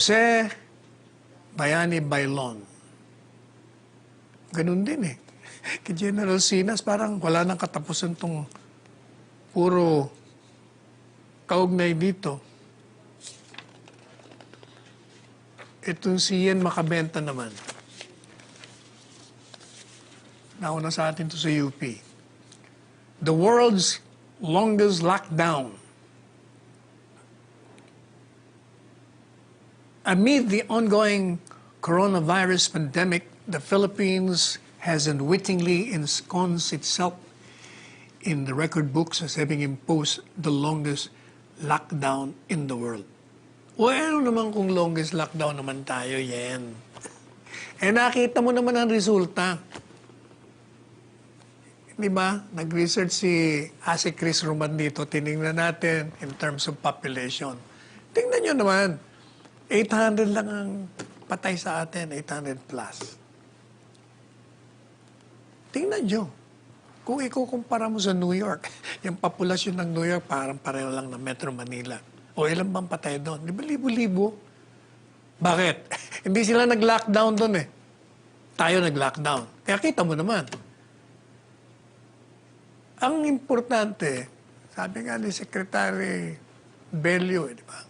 Jose Bayani Bailon. Ganun din eh. Kay General Sinas, parang wala nang katapusan tong puro kaugnay dito. Itong si Ian Macabenta naman. Nauna sa atin to sa UP. The world's longest lockdown. Amid the ongoing coronavirus pandemic, the Philippines has unwittingly ensconced itself in the record books as having imposed the longest lockdown in the world. Well, naman kung longest lockdown naman tayo, yan. Eh nakita mo naman ang resulta. Di ba? Nag-research si Ase Chris Roman dito. Tinignan natin in terms of population. Tingnan nyo naman. 800 lang ang patay sa atin. 800 plus. Tingnan nyo. Kung ikukumpara mo sa New York, yung populasyon ng New York parang pareho lang ng Metro Manila. O ilan bang patay doon? Di ba libo-libo? Bakit? Hindi sila nag-lockdown doon eh. Tayo nag-lockdown. Kaya kita mo naman. Ang importante, sabi nga ni Secretary Bello, di ba?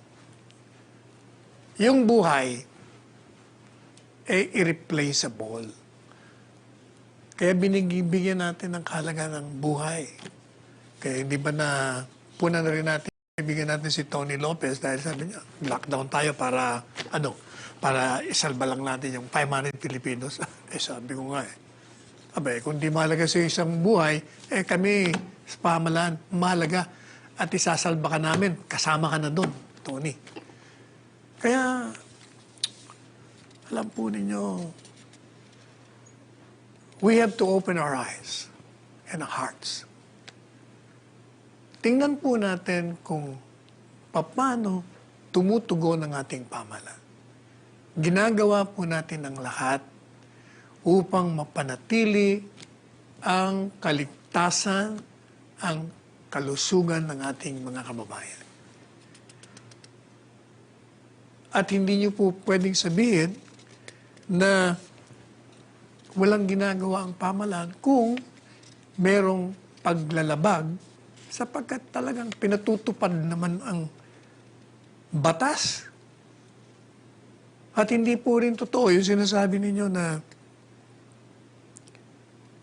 Yung buhay ay irreplaceable. Kaya binigyan natin ng kahalagaan ng buhay. Kaya hindi ba na puna na rin natin, ibigyan natin si Tony Lopez dahil sabi niya, lockdown tayo para, para isalba lang natin yung 500 Filipinos. Sabi ko nga Abay, kung di mahalaga sa isang buhay, kami sa pamahalaan, mahalaga at isasalba ka namin, kasama ka na doon, Tony. Kaya, alam po ninyo, we have to open our eyes and our hearts. Tingnan po natin kung paano tumutugon ang ating pamahalaan. Ginagawa po natin ang lahat upang mapanatili ang kaligtasan, ang kalusugan ng ating mga kababayan. At hindi niyo po pwedeng sabihin na walang ginagawa ang pamahalaan kung merong paglalabag sapagkat talagang pinatutupad naman ang batas. At hindi po rin totoo yung sinasabi ninyo na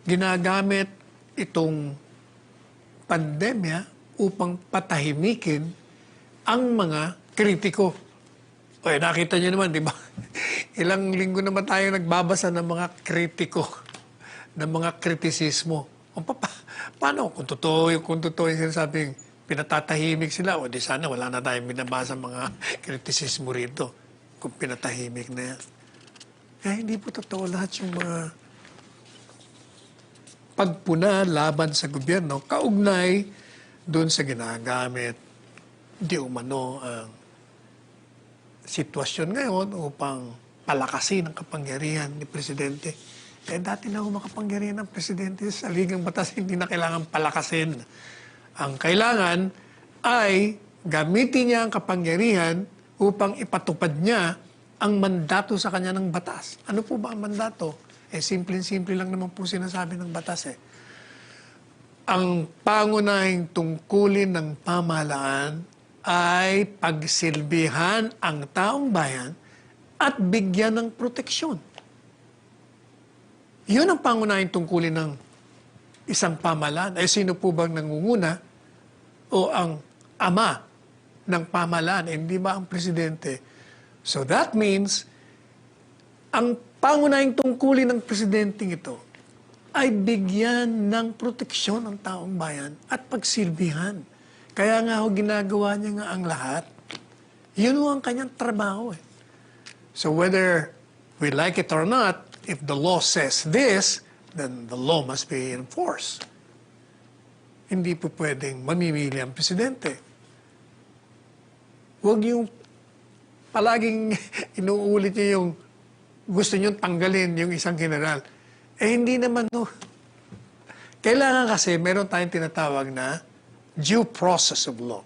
ginagamit itong pandemya upang patahimikin ang mga kritiko. O nakita niyo naman, di ba? Ilang linggo naman tayo nagbabasa ng mga kritiko, ng mga kritisismo. O paano? Kung totoo yung sinasabing pinatatahimik sila, o di sana wala na tayong binabasa mga kritisismo rito kung pinatahimik na yan. Kaya hindi po totoo lahat yung mga pagpuna laban sa gobyerno, kaugnay doon sa ginagamit di umano ang sitwasyon ngayon upang palakasin ang kapangyarihan ni Presidente. Dati na makapangyarihan ng Presidente sa ligang batas, hindi na kailangan palakasin. Ang kailangan ay gamitin niya ang kapangyarihan upang ipatupad niya ang mandato sa kanya ng batas. Ano po ba ang mandato? Simple-simple lang naman po sinasabi ng batas Ang pangunahing tungkulin ng pamahalaan ay pagsilbihan ang taong bayan at bigyan ng proteksyon. Yun ang pangunahing tungkulin ng isang pamahalaan. Sino po bang nangunguna o ang ama ng pamahalaan? Hindi ba ang presidente? So that means, ang pangunahing tungkulin ng presidenteng ito ay bigyan ng proteksyon ang taong bayan at pagsilbihan. Kaya nga ginagawa niya nga ang lahat. Yun ang kanyang trabaho So whether we like it or not, if the law says this, then the law must be enforced. Hindi po pwedeng mamimili ang presidente. Huwag yung palaging inuulit niya yung gusto nyo tanggalin yung isang general. Hindi naman Kailangan kasi meron tayong tinatawag na due process of law.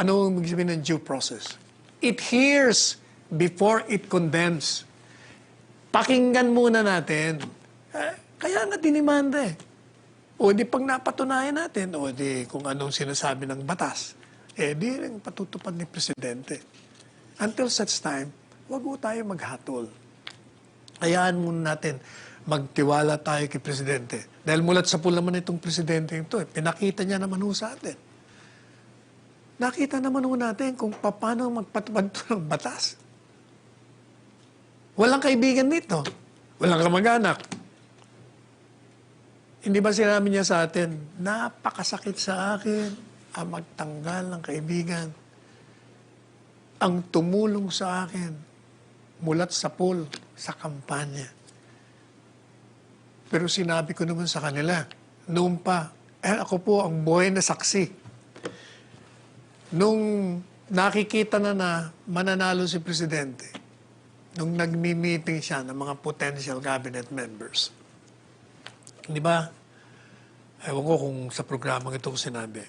Ano ang ibig sabihin ng due process? It hears before it condemns. Pakinggan muna natin. Kaya nga dinimanda eh. O di pag napatunayan natin, o di kung anong sinasabi ng batas, di rin patutupad ni Presidente. Until such time, wag mo tayo maghatol. Hayaan muna natin, magtiwala tayo kay Presidente. Dahil mulat sa pool naman itong Presidente ito, pinakita niya naman ho sa atin. Nakita naman ho natin kung paano magpatupad ng batas. Walang kaibigan dito. Walang kamag-anak. Hindi ba sinabi niya sa atin, napakasakit sa akin ang magtanggal ng kaibigan. Ang tumulong sa akin mulat sa pool, sa kampanya. Pero sinabi ko naman sa kanila, noon pa, ako po ang buhay na saksi. Nung nakikita na mananalo si Presidente, nung nagmi-meeting siya ng mga potential cabinet members, di ba? Ewan ko kung sa programang ito ko sinabi.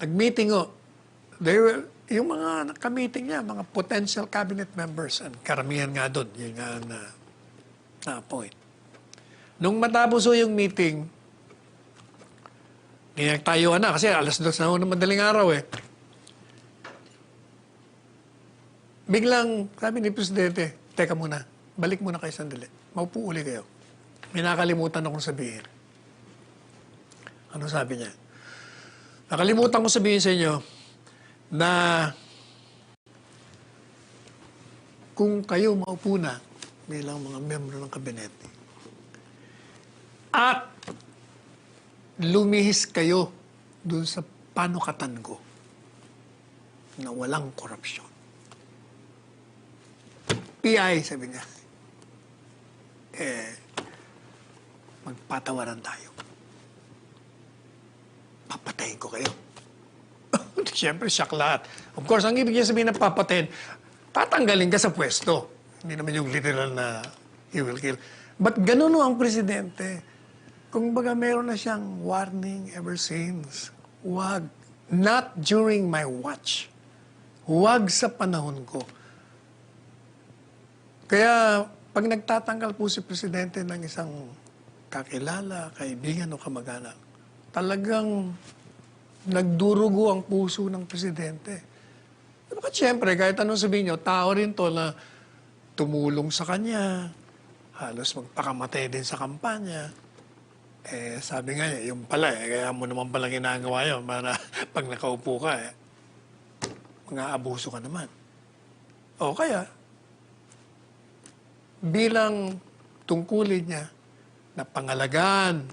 Nag-meeting ko. Yung mga naka-meeting niya, mga potential cabinet members, and karamihan nga doon, yung nga na-appoint. Nung matapos yung meeting, ngayon tayo na, kasi alas 2 na ng madaling araw eh. Biglang, sabi ni Presidente, teka muna, balik muna kayo sandali. Maupo uli kayo. May nakalimutan akong sabihin. Ano sabi niya? Nakalimutan ko sabihin sa inyo na kung kayo maupo na bilang mga membro ng kabinete at lumihis kayo dun sa panukatan ko na walang korupsyon. PI, sabi niya, magpatawaran tayo. Papatayin ko kayo. Siyempre, shock lahat. Of course, ang ibig niya sabihin na papatayin, tatanggalin ka sa pwesto. Hindi naman yung literal na he will kill. But ganun ang Presidente. Kung baga meron na siyang warning ever since. Huwag. Not during my watch. Huwag sa panahon ko. Kaya, pag nagtatanggal po si Presidente ng isang kakilala, kaibigan o kamag-anak, talagang nagdurugo ang puso ng Presidente. Bakit siyempre, kahit anong sabihin nyo, tao rin to na tumulong sa kanya, halos magpakamatay din sa kampanya. Sabi nga niya, yung pala, kaya mo naman pala ginagawa yun para pag nakaupo ka, mga abuso ka naman. O kaya, bilang tungkulin niya na pangalagaan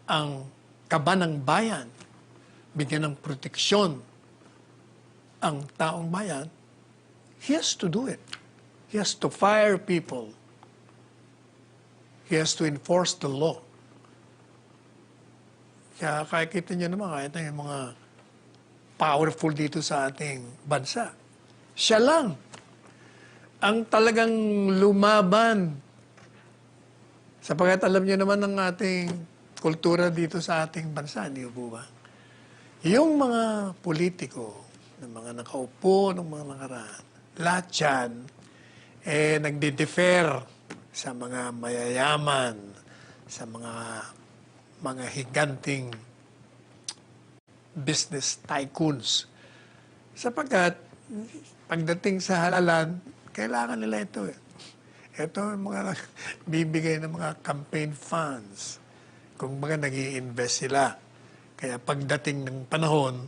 ang kaba ng bayan, bigyan ng proteksyon ang taong bayan, he has to do it. He has to fire people. He has to enforce the law. Kaya kita niyo naman, kahit na yung mga powerful dito sa ating bansa, siya lang ang talagang lumaban. Sapagkat alam niyo naman ng ating kultura dito sa ating bansa, di po ba? Yung mga politiko, ng mga nakaupo, ng mga nakaraan, lahat yan, nagde-defer sa mga mayayaman, sa mga higanting business tycoons. Sapagkat, pagdating sa halalan, kailangan nila ito eh. Ito yung mga bibigay ng mga campaign funds. Kung mga nag-i-invest sila. Kaya pagdating ng panahon,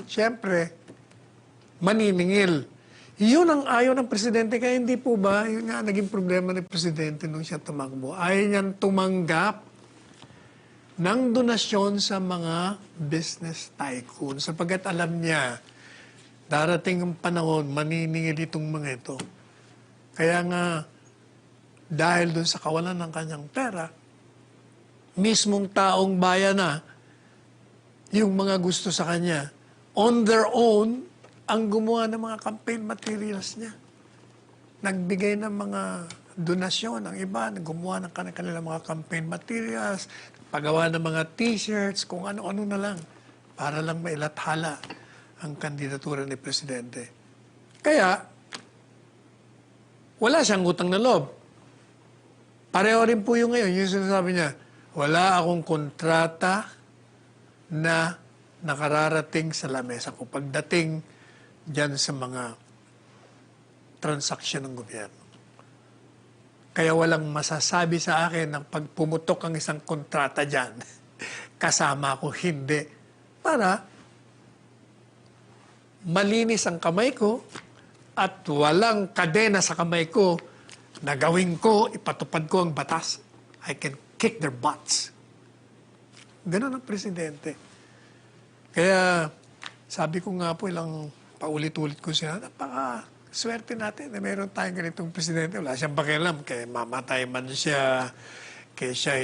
siyempre, maniningil. Yun ang ayaw ng Presidente. Kaya hindi po ba, yun nga naging problema ng Presidente nung siya tumakbo. Ayaw niyang tumanggap ng donasyon sa mga business tycoon. Sapagkat alam niya, darating ang panahon, maniningil itong mga ito. Kaya nga, dahil doon sa kawalan ng kanyang pera, mismong taong bayan na, yung mga gusto sa kanya, on their own, ang gumawa ng mga campaign materials niya. Nagbigay ng mga donasyon. Ang iba, gumawa ng kanilang mga campaign materials, paggawa ng mga t-shirts, kung ano-ano na lang, para lang mailathala ang kandidatura ni Presidente. Kaya, wala siyang utang na loob. Pareho rin po yung ngayon, yung sinasabi niya, wala akong kontrata na nakararating sa lamesa ko pagdating dyan sa mga transaksyon ng gobyerno. Kaya walang masasabi sa akin ng pagpumutok ang isang kontrata dyan. Kasama ko, hindi. Para malinis ang kamay ko at walang kadena sa kamay ko na gawin ko, ipatupad ko ang batas. I can kick their butts. Ganun ang presidente. Kaya sabi ko nga po ilang paulit-ulit ko siya, napaka-swerte natin na meron tayong ganitong presidente. Wala siyang pakialam, kaya mamatay man siya, kaya siya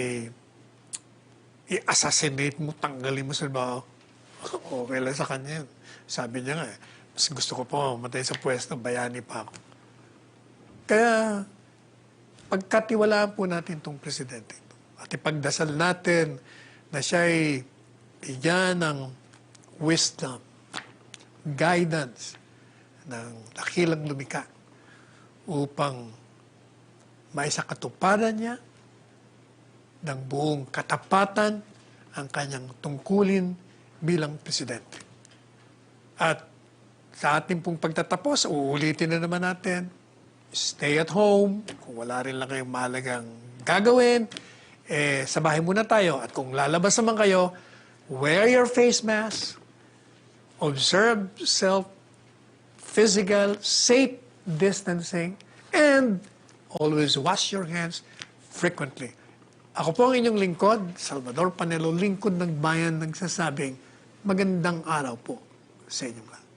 i-assassinate mo, tanggalin mo sa baho. Okay lang sa kanya yun. Sabi niya nga, mas gusto ko pa mamatay sa pwesto, bayani pa ako. Kaya, pagkatiwalaan po natin itong presidente ito. At ipagdasal natin na siya ay bigyan ng wisdom, guidance ng dakilang lumika upang maisakatuparan niya ng buong katapatan ang kanyang tungkulin bilang presidente. At sa ating pong pagtatapos, uulitin na naman natin, stay at home. Kung wala rin lang kayong mahalagang gagawin, sa bahay muna tayo. At kung lalabas naman kayo, wear your face mask, observe physical, safe distancing, and always wash your hands frequently. Ako po ang inyong lingkod, Salvador Panelo, lingkod ng bayan, nagsasabing magandang araw po sa inyong lahat.